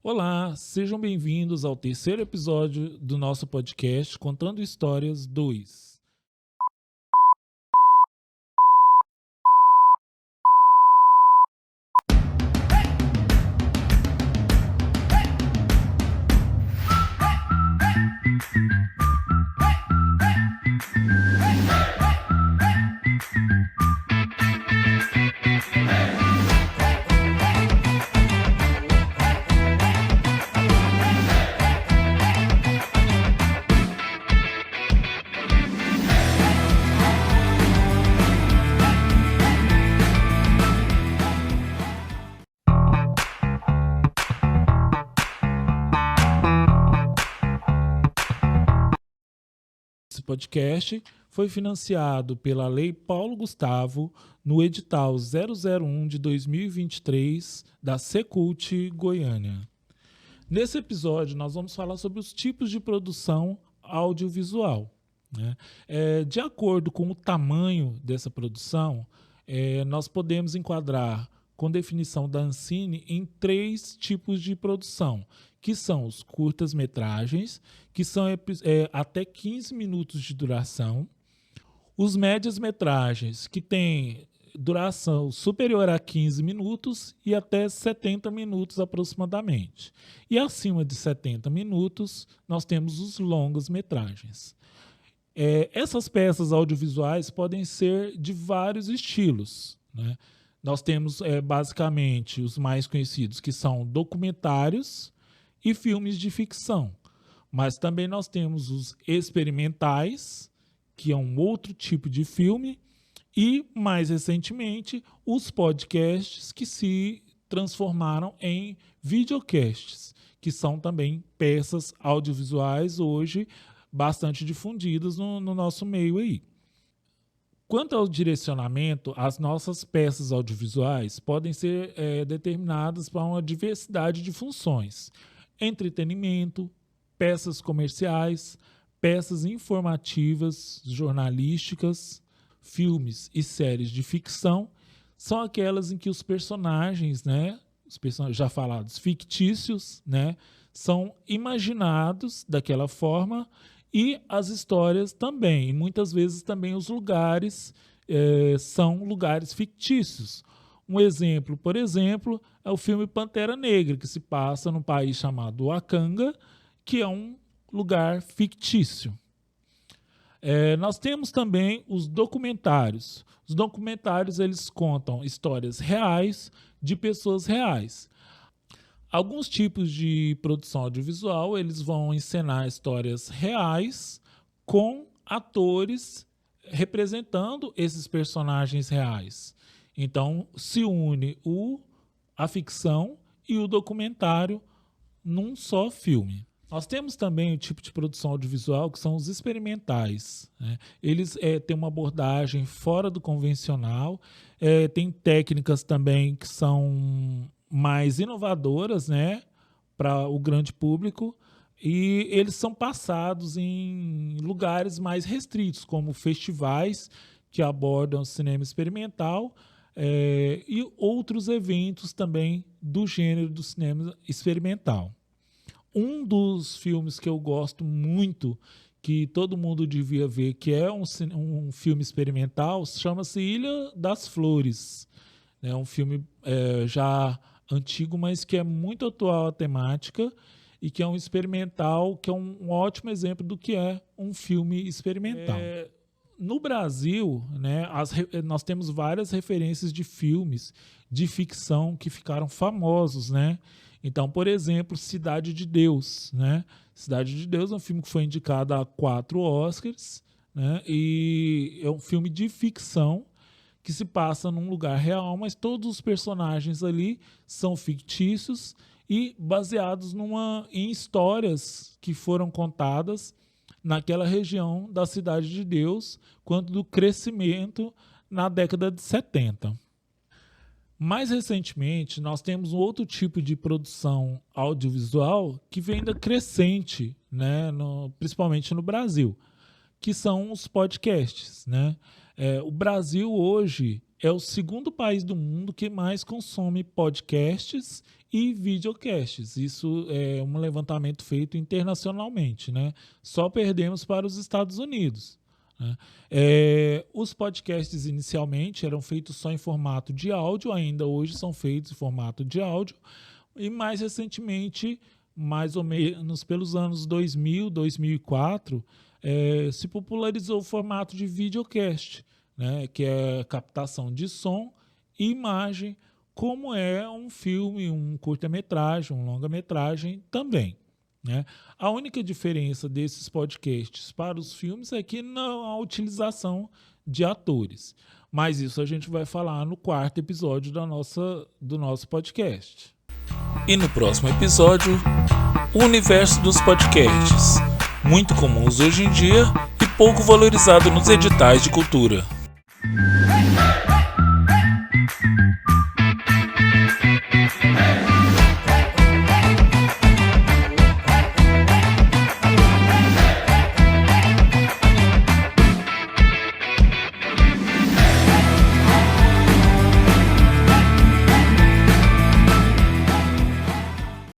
Olá, sejam bem-vindos ao terceiro episódio do nosso podcast Contando Histórias 2. Esse podcast foi financiado pela Lei Paulo Gustavo no edital 001 de 2023 da Secult Goiânia. Nesse episódio, nós vamos falar sobre os tipos de produção audiovisual, né? De acordo com o tamanho dessa produção, nós podemos enquadrar, com definição da Ancine, em 3 tipos de produção, que são os curtas-metragens, que são até 15 minutos de duração, os médias-metragens, que têm duração superior a 15 minutos e até 70 minutos aproximadamente. E acima de 70 minutos, nós temos os longas-metragens. Essas peças audiovisuais podem ser de vários estilos, né? Nós temos basicamente os mais conhecidos, que são documentários e filmes de ficção. Mas também nós temos os experimentais, que é um outro tipo de filme, e, mais recentemente, os podcasts que se transformaram em videocasts, que são também peças audiovisuais hoje bastante difundidas no nosso meio aí. Quanto ao direcionamento, as nossas peças audiovisuais podem ser determinadas para uma diversidade de funções: entretenimento, peças comerciais, peças informativas, jornalísticas, filmes e séries de ficção. São aquelas em que os personagens, né, os personagens já falados fictícios, né, são imaginados daquela forma, e as histórias também. E muitas vezes também os lugares são lugares fictícios. Um exemplo, por exemplo, é o filme Pantera Negra, que se passa num país chamado Wakanda, que é um lugar fictício. Nós temos também os documentários. Os documentários, eles contam histórias reais de pessoas reais. Alguns tipos de produção audiovisual, eles vão encenar histórias reais com atores representando esses personagens reais. Então, se une a ficção e o documentário num só filme. Nós temos também o tipo de produção audiovisual que são os experimentais, né? Eles têm uma abordagem fora do convencional, tem técnicas também que são mais inovadoras, né, para o grande público, e eles são passados em lugares mais restritos, como festivais que abordam o cinema experimental, e outros eventos também do gênero do cinema experimental. Um dos filmes que eu gosto muito, que todo mundo devia ver, que é um filme experimental, chama-se Ilha das Flores. É um filme já antigo, mas que é muito atual à temática e que é um experimental, que é um ótimo exemplo do que é um filme experimental. No Brasil, né, nós temos várias referências de filmes de ficção que ficaram famosos, né? Então, por exemplo, Cidade de Deus, né? Cidade de Deus é um filme que foi indicado a 4 Oscars, né? E é um filme de ficção que se passa num lugar real, mas todos os personagens ali são fictícios e baseados em histórias que foram contadas naquela região da Cidade de Deus, quanto do crescimento na década de 70. Mais recentemente, nós temos um outro tipo de produção audiovisual que vem ainda crescente, né, principalmente no Brasil, que são os podcasts, né? O Brasil hoje é o segundo país do mundo que mais consome podcasts e videocasts. Isso é um levantamento feito internacionalmente, né? Só perdemos para os Estados Unidos. Né? Os podcasts inicialmente eram feitos só em formato de áudio, ainda hoje são feitos em formato de áudio, e mais recentemente, mais ou menos pelos anos 2000, 2004, se popularizou o formato de videocast, né? Que é a captação de som e imagem, como é um filme, um curta-metragem, um longa-metragem também. Né? A única diferença desses podcasts para os filmes é que não há utilização de atores. Mas isso a gente vai falar no 4º episódio do nosso podcast. E no próximo episódio, o universo dos podcasts, muito comuns hoje em dia e pouco valorizado nos editais de cultura.